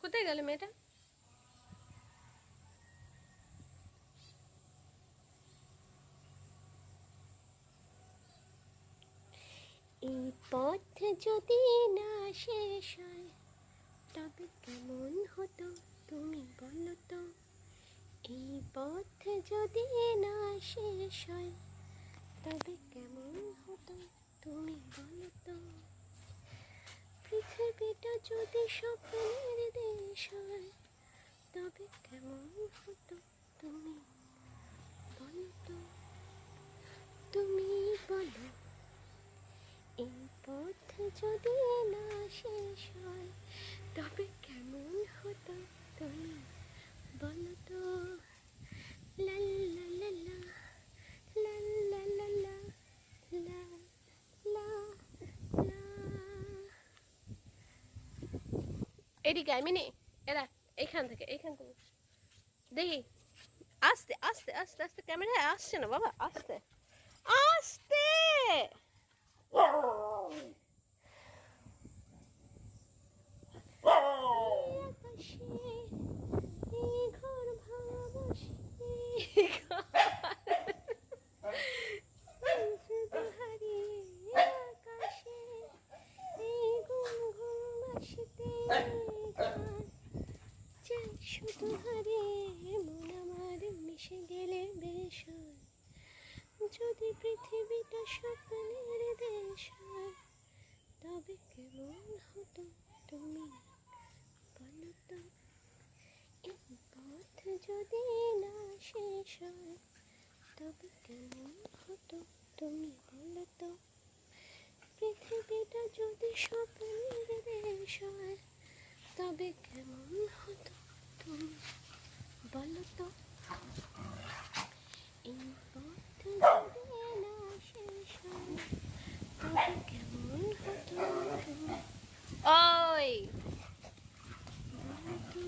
কোথায় গেল মেয়েটা? এই পথ যদি না শেষ হয় তবে কেমন হতো তুমি বলো তো। এই পথ যদি না শেষ হয় তবে কেমন হতো তুমি বলো তো। পৃথিবীটা যদি স্বপ্নের দেশ হয় তবে কেমন হতো তুমি বলো তো। তুমি বলো, এই পথ যদি না শেষ হয় তবে কেমন হতো তুমি বলো তো। লা লা লা লা, লা লা লা লা, লা লা লা। এদিকে আয় মিনি, এরা এইখান থেকে দেখি। আস্তে আস্তে আস্তে আস্তে, ক্যামেরায় আসছে না বাবা, আস্তে আস্তে। ঘর ভাঙা বসে হারিয়ে আকাশে, এই ঘুম ঘুম বাসিতে চাই শুধু হারিয়ে মন আমার মিশে গেলে বেশ হয়। যদি পৃথিবীটা স্বপ্নের দেশ হয় তবে কেমন হতো তুমি বলো তো। এই পথ যদি না শেষ হয় তবে কেমন হতো তুমি বলো তো। পৃথিবীটা যদি স্বপ্নের দেশ হয় তবে কেমন হতো তুমি বলো তো। এই পথ যদি না শেষ হয় তবে কেমন হতো তুমি ওই বলো তো।